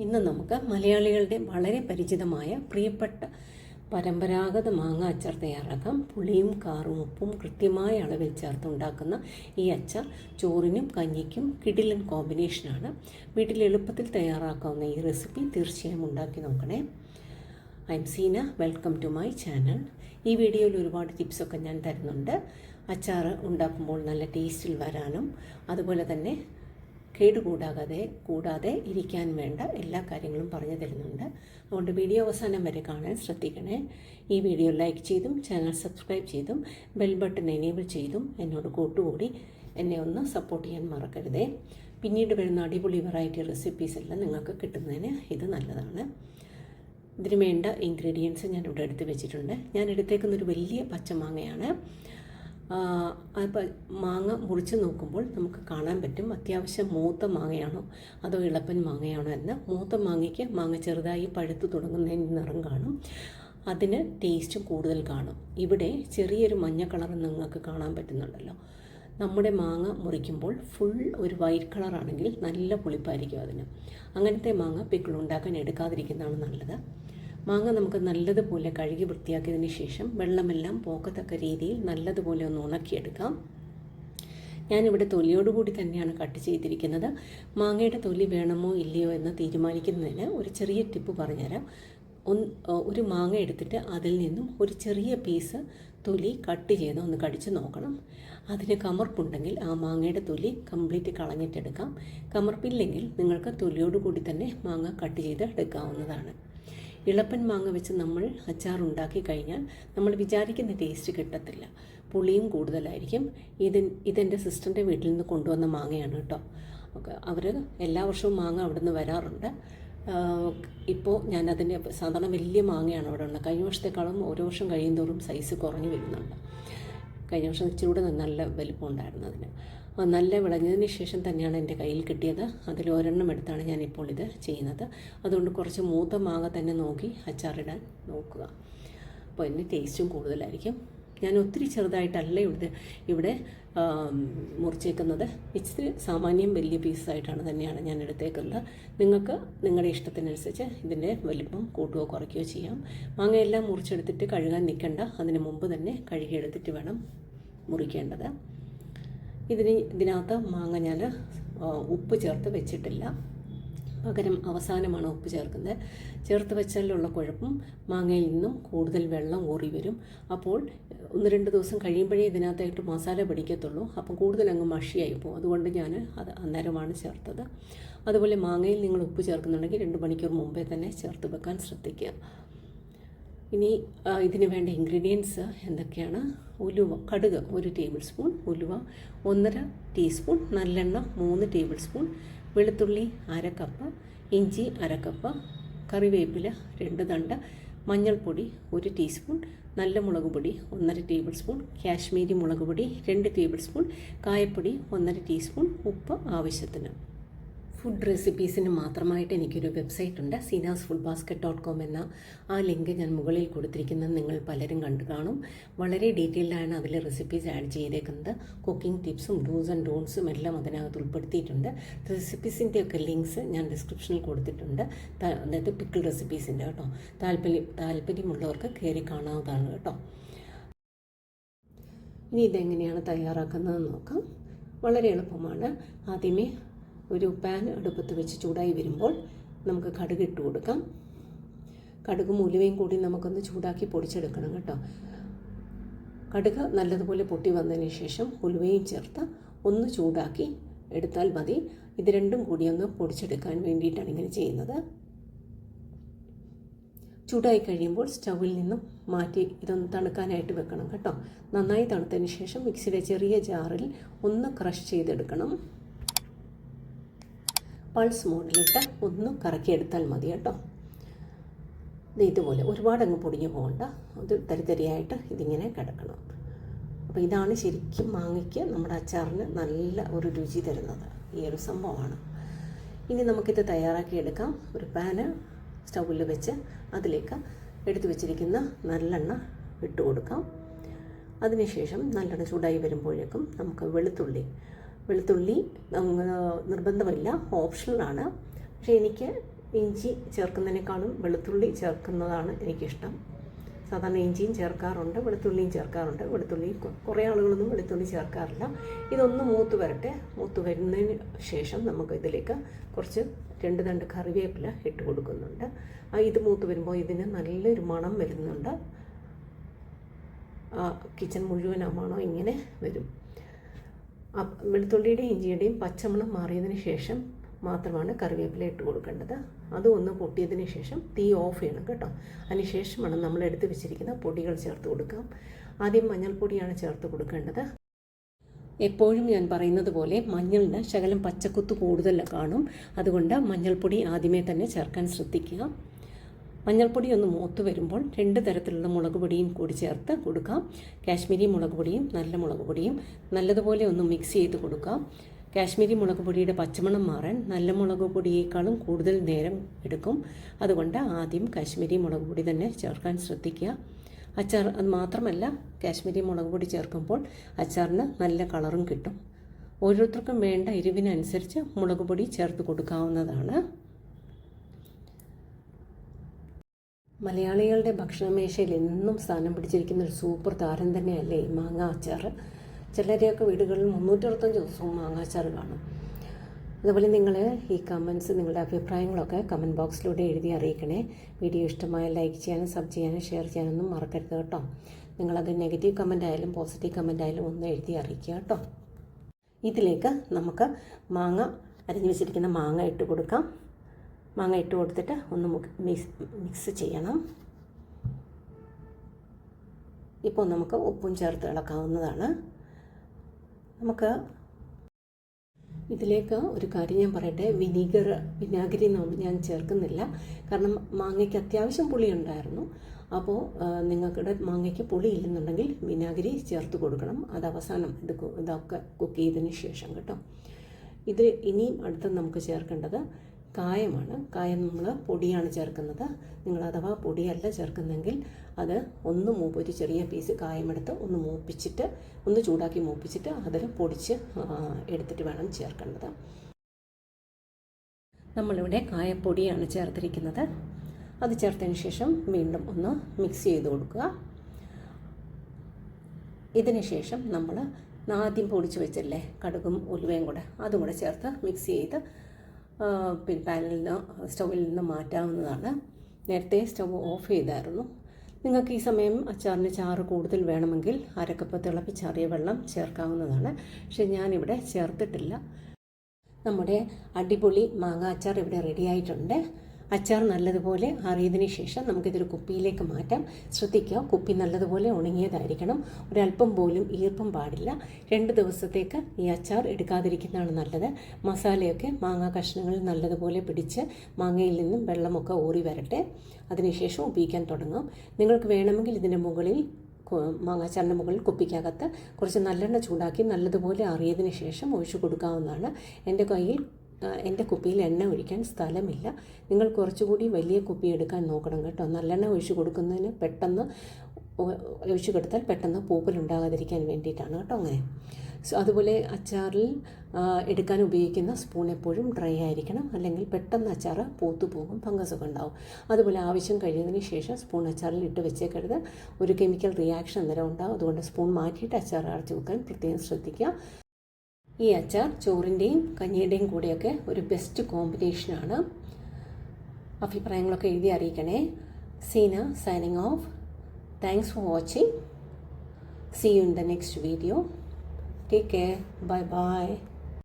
ഇന്ന് നമുക്ക് മലയാളികളുടെ വളരെ പരിചിതമായ പ്രിയപ്പെട്ട പരമ്പരാഗത മാങ്ങ അച്ചാർ തയ്യാറാക്കാം. പുളിയും കാറും ഉപ്പും കൃത്യമായ അളവിൽ ചേർത്തുണ്ടാക്കുന്ന ഈ അച്ചാർ ചോറിനും കഞ്ഞിക്കും കിടിലൻ കോമ്പിനേഷനാണ്. വീട്ടിൽ എളുപ്പത്തിൽ തയ്യാറാക്കാവുന്ന ഈ റെസിപ്പി തീർച്ചയായും ഉണ്ടാക്കി നോക്കണേ. I'm Seena, welcome to my channel. ഈ വീഡിയോയിൽ ഒരുപാട് ടിപ്സൊക്കെ ഞാൻ തരുന്നുണ്ട്. അച്ചാർ ഉണ്ടാക്കുമ്പോൾ നല്ല ടേസ്റ്റിൽ വരാനും അതുപോലെ തന്നെ കൂടാതെ ഇരിക്കാൻ വേണ്ട എല്ലാ കാര്യങ്ങളും പറഞ്ഞു തരുന്നുണ്ട്. അതുകൊണ്ട് വീഡിയോ അവസാനം വരെ കാണാൻ ശ്രദ്ധിക്കണേ. ഈ വീഡിയോ ലൈക്ക് ചെയ്തും ചാനൽ സബ്സ്ക്രൈബ് ചെയ്തും ബെൽ ബട്ടൺ എനേബിൾ ചെയ്തും എന്നോട് കൂട്ടുകൂടി എന്നെ ഒന്ന് സപ്പോർട്ട് ചെയ്യാൻ മറക്കരുതേ. പിന്നീട് വരുന്ന അടിപൊളി വെറൈറ്റി റെസിപ്പീസ് എല്ലാം നിങ്ങൾക്ക് കിട്ടുന്നതിന് ഇത് നല്ലതാണ്. ഇതിന് വേണ്ട ഇൻഗ്രീഡിയൻസ് ഞാൻ ഇവിടെ എടുത്ത് വെച്ചിട്ടുണ്ട്. ഞാൻ എടുത്തേക്കുന്നൊരു വലിയ പച്ചമാങ്ങയാണ്. അപ്പോൾ മാങ്ങ മുറിച്ച് നോക്കുമ്പോൾ നമുക്ക് കാണാൻ പറ്റും അത്യാവശ്യം മൂത്ത മാങ്ങയാണോ അതോ ഇളപ്പൻ മാങ്ങയാണോ എന്ന്. മൂത്ത മാങ്ങയ്ക്ക് മാങ്ങ ചെറുതായി പഴുത്ത് തുടങ്ങുന്നതിന് നിറം കാണും, അതിന് ടേസ്റ്റും കൂടുതൽ കാണും. ഇവിടെ ചെറിയൊരു മഞ്ഞ കളർ നിങ്ങൾക്ക് കാണാൻ പറ്റുന്നുണ്ടല്ലോ. നമ്മുടെ മാങ്ങ മുറിക്കുമ്പോൾ ഫുൾ ഒരു വൈറ്റ് കളറാണെങ്കിൽ നല്ല പുളിപ്പായിരിക്കും അതിന്. അങ്ങനത്തെ മാങ്ങ പിക്കിൾ ഉണ്ടാക്കാൻ എടുക്കാതിരിക്കുന്നതാണ് നല്ലത്. മാങ്ങ നമുക്ക് നല്ലതുപോലെ കഴുകി വൃത്തിയാക്കിയതിന് ശേഷം വെള്ളമെല്ലാം പോക്കത്തക്ക രീതിയിൽ നല്ലതുപോലെ ഒന്ന് ഉണക്കിയെടുക്കാം. ഞാനിവിടെ തൊലിയോടുകൂടി തന്നെയാണ് കട്ട് ചെയ്തിരിക്കുന്നത്. മാങ്ങയുടെ തൊലി വേണമോ ഇല്ലയോ എന്ന് തീരുമാനിക്കുന്നതിന് ഒരു ചെറിയ ടിപ്പ് പറഞ്ഞുതരാം. ഒരു മാങ്ങ എടുത്തിട്ട് അതിൽ നിന്നും ഒരു ചെറിയ പീസ് തൊലി കട്ട് ചെയ്ത് ഒന്ന് കടിച്ച് നോക്കണം. അതിന് കമർപ്പുണ്ടെങ്കിൽ ആ മാങ്ങയുടെ തൊലി കംപ്ലീറ്റ് കളഞ്ഞിട്ടെടുക്കാം. കമർപ്പില്ലെങ്കിൽ നിങ്ങൾക്ക് തൊലിയോടുകൂടി തന്നെ മാങ്ങ കട്ട് ചെയ്ത് എടുക്കാവുന്നതാണ്. ഇളപ്പൻ മാങ്ങ വെച്ച് നമ്മൾ അച്ചാർ ഉണ്ടാക്കി കഴിഞ്ഞാൽ നമ്മൾ വിചാരിക്കുന്ന ടേസ്റ്റ് കിട്ടത്തില്ല, പുളിയും കൂടുതലായിരിക്കും. ഇതെൻ്റെ സിസ്റ്ററിൻ്റെ വീട്ടിൽ നിന്ന് കൊണ്ടുവന്ന മാങ്ങയാണ് കേട്ടോ. അവർ എല്ലാ വർഷവും മാങ്ങ അവിടെ നിന്ന് വരാറുണ്ട്. ഇപ്പോൾ ഞാനതിൻ്റെ സാധാരണ വലിയ മാങ്ങയാണ് അവിടെ ഉള്ളത്. കഴിഞ്ഞ വർഷത്തെക്കാളും ഓരോ വർഷം കഴിയുന്തോറും സൈസ് കുറഞ്ഞു വരുന്നുണ്ട്. കഴിഞ്ഞ വർഷം ഇച്ചിരൂടെ നല്ല വലിപ്പം ഉണ്ടായിരുന്നു അതിന്. നല്ല വിളഞ്ഞതിന് ശേഷം തന്നെയാണ് എൻ്റെ കയ്യിൽ കിട്ടിയത്. അതിൽ ഒരെണ്ണം എടുത്താണ് ഞാനിപ്പോൾ ഇത് ചെയ്യുന്നത്. അതുകൊണ്ട് കുറച്ച് മൂത്ത മാങ്ങ തന്നെ നോക്കി അച്ചാറിടാൻ നോക്കുക. അപ്പോൾ അതിന് ടേസ്റ്റും കൂടുതലായിരിക്കും. ഞാൻ ഒത്തിരി ചെറുതായിട്ടല്ല ഇവിടെ മുറിച്ചേക്കുന്നത്. ഇച്ചിരി സാമാന്യം വലിയ പീസായിട്ടാണ് തന്നെയാണ് ഞാൻ എടുത്തേക്കുന്നത്. നിങ്ങൾക്ക് നിങ്ങളുടെ ഇഷ്ടത്തിനനുസരിച്ച് ഇതിൻ്റെ വലിപ്പം കൂട്ടുകയോ കുറയ്ക്കുകയോ ചെയ്യാം. മാങ്ങയെല്ലാം മുറിച്ചെടുത്തിട്ട് കഴുകാൻ നിൽക്കണ്ട, അതിന് മുമ്പ് തന്നെ കഴുകിയെടുത്തിട്ട് വേണം മുറിക്കേണ്ടത്. ഇതിനകത്ത് മാങ്ങ ഞാൻ ഉപ്പ് ചേർത്ത് വെച്ചിട്ടില്ല, പകരം അവസാനമാണ് ഉപ്പ് ചേർക്കുന്നത്. ചേർത്ത് വെച്ചാലുള്ള കുഴപ്പം മാങ്ങയിൽ നിന്നും കൂടുതൽ വെള്ളം ഊറി വരും. അപ്പോൾ 1-2 ദിവസം കഴിയുമ്പോഴേ ഇതിനകത്തായിട്ട് മസാല പിടിക്കത്തുള്ളൂ. അപ്പം കൂടുതൽ അങ്ങ് മഷിയായി പോകും. അതുകൊണ്ട് ഞാൻ അത് അന്നേരമാണ് ചേർത്തത്. അതുപോലെ മാങ്ങയിൽ നിങ്ങൾ ഉപ്പ് ചേർക്കുന്നുണ്ടെങ്കിൽ 2 മണിക്കൂർ മുമ്പേ തന്നെ ചേർത്ത് വെക്കാൻ ശ്രദ്ധിക്കുക. ഇനി ഇതിന് വേണ്ട ഇൻഗ്രീഡിയൻസ് എന്തൊക്കെയാണ്? കടുക് 1 ടേബിൾ സ്പൂൺ, ഉലുവ 1.5 ടീസ്പൂൺ, നല്ലെണ്ണ 3 ടേബിൾ സ്പൂൺ, വെളുത്തുള്ളി 1/2 കപ്പ്, ഇഞ്ചി 1/2 കപ്പ്, കറിവേപ്പില 2 തണ്ട്, മഞ്ഞൾപ്പൊടി 1 ടീസ്പൂൺ, നല്ല മുളക് പൊടി 1.5 ടേബിൾ സ്പൂൺ, കാശ്മീരി മുളക് പൊടി 2 ടേബിൾ സ്പൂൺ, കായപ്പൊടി 1.5 ടീസ്പൂൺ, ഉപ്പ് ആവശ്യത്തിന്. ഫുഡ് റെസിപ്പീസിന് മാത്രമായിട്ട് എനിക്കൊരു വെബ്സൈറ്റ് ഉണ്ട്, seenasfoodbasket.com എന്ന. ആ ലിങ്ക് ഞാൻ മുകളിൽ കൊടുത്തിരിക്കുന്നത് നിങ്ങൾ പലരും കണ്ടു കാണും. വളരെ ഡീറ്റെയിൽഡാണ് അതിൽ റെസിപ്പീസ് ആഡ് ചെയ്തേക്കുന്നത്. കുക്കിംഗ് ടിപ്സും ഡൂസ് ആൻഡ് ഡോൺസും എല്ലാം അതിനകത്ത് ഉൾപ്പെടുത്തിയിട്ടുണ്ട്. റെസിപ്പീസിൻ്റെയൊക്കെ ലിങ്ക്സ് ഞാൻ ഡിസ്ക്രിപ്ഷനിൽ കൊടുത്തിട്ടുണ്ട്. അതായത് പിക്കിൾ റെസിപ്പീസിൻ്റെ കേട്ടോ. താല്പര്യമുള്ളവർക്ക് കയറി കാണാവുന്നതാണ് കേട്ടോ. ഇനി ഇതെങ്ങനെയാണ് തയ്യാറാക്കുന്നതെന്ന് നോക്കാം. വളരെ എളുപ്പമാണ്. ആദ്യമേ ഒരു പാൻ അടുപ്പത്ത് വെച്ച് ചൂടായി വരുമ്പോൾ നമുക്ക് കടുക് ഇട്ട് കൊടുക്കാം. കടുകും ഉലുവയും കൂടി നമുക്കൊന്ന് ചൂടാക്കി പൊടിച്ചെടുക്കണം കേട്ടോ. കടുക് നല്ലതുപോലെ പൊട്ടി വന്നതിന് ശേഷം ഉലുവയും ചേർത്ത് ഒന്ന് ചൂടാക്കി എടുത്താൽ മതി. ഇത് രണ്ടും കൂടി ഒന്ന് പൊടിച്ചെടുക്കാൻ വേണ്ടിയിട്ടാണ് ഇങ്ങനെ ചെയ്യുന്നത്. ചൂടായി കഴിയുമ്പോൾ സ്റ്റൗവിൽ നിന്നും മാറ്റി ഇതൊന്ന് തണുക്കാനായിട്ട് വെക്കണം കേട്ടോ. നന്നായി തണുത്തതിന് ശേഷം മിക്സിയുടെ ചെറിയ ജാറിൽ ഒന്ന് ക്രഷ് ചെയ്തെടുക്കണം. പൾസ് മോഡിലിട്ട് ഒന്ന് കറക്കിയെടുത്താൽ മതി കേട്ടോ. ഇതുപോലെ ഒരുപാട് അങ്ങ് പൊടിഞ്ഞു പോകണ്ട, അത് തരിതരിയായിട്ട് ഇതിങ്ങനെ കിടക്കണം. അപ്പോൾ ഇതാണ് ശരിക്കും മാങ്ങയ്ക്ക് നമ്മുടെ അച്ചാറിന് നല്ല ഒരു രുചി തരുന്നത്, ഈ ഒരു സംഭവമാണ്. ഇനി നമുക്കിത് തയ്യാറാക്കിയെടുക്കാം. ഒരു പാന് സ്റ്റൗവിൽ വെച്ച് അതിലേക്ക് എടുത്തു വെച്ചിരിക്കുന്ന നല്ലെണ്ണ ഇട്ട് കൊടുക്കാം. അതിനുശേഷം നല്ലെണ്ണ ചൂടായി വരുമ്പോഴേക്കും നമുക്ക് വെളുത്തുള്ളി നിർബന്ധമില്ല, ഓപ്ഷണലാണ്. പക്ഷേ എനിക്ക് ഇഞ്ചി ചേർക്കുന്നതിനേക്കാളും വെളുത്തുള്ളി ചേർക്കുന്നതാണ് എനിക്കിഷ്ടം. സാധാരണ ഇഞ്ചിയും ചേർക്കാറുണ്ട്, വെളുത്തുള്ളിയും ചേർക്കാറുണ്ട്. വെളുത്തുള്ളി കുറേ ആളുകളൊന്നും വെളുത്തുള്ളി ചേർക്കാറില്ല. ഇതൊന്ന് മൂത്ത് വരട്ടെ. മൂത്ത് വരുന്നതിന് ശേഷം നമുക്ക് ഇതിലേക്ക് കുറച്ച് 2 തണ്ട് കറിവേപ്പില ഇട്ട് കൊടുക്കുന്നുണ്ട്. ഇത് മൂത്ത് വരുമ്പോൾ ഇതിന് നല്ലൊരു മണം വരുന്നുണ്ട്. കിച്ചൺ മുഴുവൻ ആ മണം ഇങ്ങനെ വരും. വെളുത്തുള്ളിയുടെയും ഇഞ്ചിയുടെയും പച്ചമണം മാറിയതിന് ശേഷം മാത്രമാണ് കറിവേപ്പില ഇട്ട് കൊടുക്കേണ്ടത്. അതും ഒന്ന് പൊട്ടിയതിന് ശേഷം തീ ഓഫ് ചെയ്യണം കേട്ടോ. അതിനുശേഷമാണ് നമ്മൾ എടുത്ത് വെച്ചിരിക്കുന്ന പൊടികൾ ചേർത്ത് കൊടുക്കാം. ആദ്യം മഞ്ഞൾപ്പൊടിയാണ് ചേർത്ത് കൊടുക്കേണ്ടത്. എപ്പോഴും ഞാൻ പറയുന്നത് പോലെ മഞ്ഞളിന് ശകലം പച്ചക്കുത്ത് കൂടുതൽ കാണും. അതുകൊണ്ട് മഞ്ഞൾപ്പൊടി ആദ്യമേ തന്നെ ചേർക്കാൻ ശ്രദ്ധിക്കുക. മഞ്ഞൾപ്പൊടി ഒന്ന് മൂത്ത് വരുമ്പോൾ 2 തരത്തിലുള്ള മുളക് പൊടിയും കൂടി ചേർത്ത് കൊടുക്കാം. കാശ്മീരി മുളക് പൊടിയും നല്ല മുളക് പൊടിയും നല്ലതുപോലെ ഒന്ന് മിക്സ് ചെയ്ത് കൊടുക്കാം. കാശ്മീരി മുളക് പൊടിയുടെ പച്ചമണം മാറാൻ നല്ല മുളക് പൊടിയേക്കാളും കൂടുതൽ നേരം എടുക്കും. അതുകൊണ്ട് ആദ്യം കാശ്മീരി മുളക് പൊടി തന്നെ ചേർക്കാൻ ശ്രദ്ധിക്കുക. അച്ചാർ അത് മാത്രമല്ല, കാശ്മീരി മുളക് പൊടി ചേർക്കുമ്പോൾ അച്ചാറിന് നല്ല കളറും കിട്ടും. ഓരോരുത്തർക്കും വേണ്ട എരിവിനനുസരിച്ച് മുളക് പൊടി ചേർത്ത് കൊടുക്കാവുന്നതാണ്. മലയാളികളുടെ ഭക്ഷണമേശയിൽ എന്നും സ്ഥാനം പിടിച്ചിരിക്കുന്ന ഒരു സൂപ്പർ താരം തന്നെയല്ലേ ഈ മാങ്ങ അച്ചാർ. ചിലരെയൊക്കെ വീടുകളിൽ 365 ദിവസവും മാങ്ങാച്ചാർ കാണും. അതുപോലെ നിങ്ങൾ ഈ കമൻറ്റ്സ്, നിങ്ങളുടെ അഭിപ്രായങ്ങളൊക്കെ കമൻറ്റ് ബോക്സിലൂടെ എഴുതി അറിയിക്കണേ. വീഡിയോ ഇഷ്ടമായ ലൈക്ക് ചെയ്യാനും സബ് ചെയ്യാനും ഷെയർ ചെയ്യാനൊന്നും മറക്കരുത് കേട്ടോ. നിങ്ങളത് നെഗറ്റീവ് കമൻ്റ് ആയാലും പോസിറ്റീവ് കമൻ്റ് ആയാലും ഒന്ന് എഴുതി അറിയിക്കുക കേട്ടോ. ഇതിലേക്ക് നമുക്ക് അരിഞ്ഞു വെച്ചിരിക്കുന്ന മാങ്ങ ഇട്ട് കൊടുക്കാം. മാങ്ങ ഇട്ട് കൊടുത്തിട്ട് ഒന്ന് മിക്സ് ചെയ്യണം. ഇപ്പോൾ നമുക്ക് ഉപ്പും ചേർത്ത് ഇളക്കാവുന്നതാണ്. നമുക്ക് ഇതിലേക്ക് ഒരു കാര്യം ഞാൻ പറയട്ടെ. വിനാഗിരി ഞാൻ ചേർക്കുന്നില്ല. കാരണം മാങ്ങയ്ക്ക് അത്യാവശ്യം പുളി ഉണ്ടായിരുന്നു. അപ്പോൾ നിങ്ങൾക്കിടെ മാങ്ങയ്ക്ക് പുളി ഇല്ലെന്നുണ്ടെങ്കിൽ വിനാഗിരി ചേർത്ത് കൊടുക്കണം. അത് അവസാനം ഇതൊക്കെ കുക്ക് ചെയ്തതിന് ശേഷം കേട്ടോ. ഇത് ഇനിയും അടുത്ത് നമുക്ക് ചേർക്കേണ്ടത് കായമാണ്. കായം നമ്മൾ പൊടിയാണ് ചേർക്കുന്നത്. നിങ്ങൾ അഥവാ പൊടിയല്ല ചേർക്കുന്നെങ്കിൽ അത് ഒരു ചെറിയ പീസ് കായമെടുത്ത് ഒന്ന് ചൂടാക്കി മൂപ്പിച്ചിട്ട് അതിൽ പൊടിച്ച് എടുത്തിട്ട് വേണം ചേർക്കേണ്ടത്. നമ്മളിവിടെ കായപ്പൊടിയാണ് ചേർത്തിരിക്കുന്നത്. അത് ചേർത്തതിന് ശേഷം വീണ്ടും ഒന്ന് മിക്സ് ചെയ്ത് കൊടുക്കുക. ഇതിന് ശേഷം നമ്മൾ ആദ്യം പൊടിച്ച് വെച്ചല്ലേ കടുകും ഉലുവയും കൂടെ, അതും കൂടെ ചേർത്ത് മിക്സ് ചെയ്ത് സ്റ്റൗവിൽ നിന്ന് മാറ്റാവുന്നതാണ്. നേരത്തെ സ്റ്റവ് ഓഫ് ചെയ്തായിരുന്നു. നിങ്ങൾക്ക് ഈ സമയം അച്ചാറിന് ചാറ് കൂടുതൽ വേണമെങ്കിൽ 1/2 കപ്പ് തിളപ്പിച്ചാറിയ വെള്ളം ചേർക്കാവുന്നതാണ്. പക്ഷെ ഞാനിവിടെ ചേർത്തിട്ടില്ല. നമ്മുടെ അടിപൊളി മാങ്ങ അച്ചാർ ഇവിടെ റെഡി ആയിട്ടുണ്ട്. അച്ചാർ നല്ലതുപോലെ ആറിയതിന് ശേഷം നമുക്കിതൊരു കുപ്പിയിലേക്ക് മാറ്റാം. ശ്രദ്ധിക്കുക, കുപ്പി നല്ലതുപോലെ ഉണങ്ങിയതായിരിക്കണം. ഒരല്പം പോലും ഈർപ്പം പാടില്ല. 2 ദിവസത്തേക്ക് ഈ അച്ചാർ എടുക്കാതിരിക്കുന്നതാണ് നല്ലത്. മസാലയൊക്കെ മാങ്ങാ കഷ്ണങ്ങളിൽ നല്ലതുപോലെ പിടിച്ച് മാങ്ങയിൽ നിന്നും വെള്ളമൊക്കെ ഊറി വരട്ടെ. അതിനുശേഷം ഉപയോഗിക്കാൻ തുടങ്ങാം. നിങ്ങൾക്ക് വേണമെങ്കിൽ ഇതിൻ്റെ മുകളിൽ മാങ്ങാച്ചാറിൻ്റെ മുകളിൽ കുപ്പിക്കകത്ത് കുറച്ച് നല്ലെണ്ണ ചൂടാക്കി നല്ലതുപോലെ അറിയതിന് ശേഷം ഒഴിച്ചു കൊടുക്കാവുന്നതാണ്. എൻ്റെ കുപ്പിയിൽ എണ്ണ ഒഴിക്കാൻ സ്ഥലമില്ല. നിങ്ങൾ കുറച്ചുകൂടി വലിയ കുപ്പി എടുക്കാൻ നോക്കണം കേട്ടോ. നല്ലെണ്ണ ഒഴിച്ചു കൊടുക്കുന്നതിന് ഒഴിച്ചു കൊടുത്താൽ പെട്ടെന്ന് പൂപ്പലുണ്ടാകാതിരിക്കാൻ വേണ്ടിയിട്ടാണ് കേട്ടോ അങ്ങനെ. അതുപോലെ അച്ചാറിൽ എടുക്കാൻ ഉപയോഗിക്കുന്ന സ്പൂൺ എപ്പോഴും ഡ്രൈ ആയിരിക്കണം. അല്ലെങ്കിൽ പെട്ടെന്ന് അച്ചാർ പൂത്തുപോകും, ഫംഗസൊക്കെ ഉണ്ടാവും. അതുപോലെ ആവശ്യം കഴിയുന്നതിന് ശേഷം സ്പൂൺ അച്ചാറിൽ ഇട്ട് വെച്ചേക്കരുത്. ഒരു കെമിക്കൽ റിയാക്ഷൻ അന്നേരം ഉണ്ടാവും. അതുകൊണ്ട് സ്പൂൺ മാറ്റിയിട്ട് അച്ചാർ അടച്ചു വെക്കാൻ പ്രത്യേകം ശ്രദ്ധിക്കുക. ഈ അച്ചാർ ചോറിൻ്റെയും കഞ്ഞിയുടെയും കൂടെയൊക്കെ ഒരു ബെസ്റ്റ് കോമ്പിനേഷനാണ്. അഭിപ്രായങ്ങളൊക്കെ എഴുതി അറിയിക്കണേ. Seena signing off. Thanks for watching. See you in the next video. Take care. Bye bye.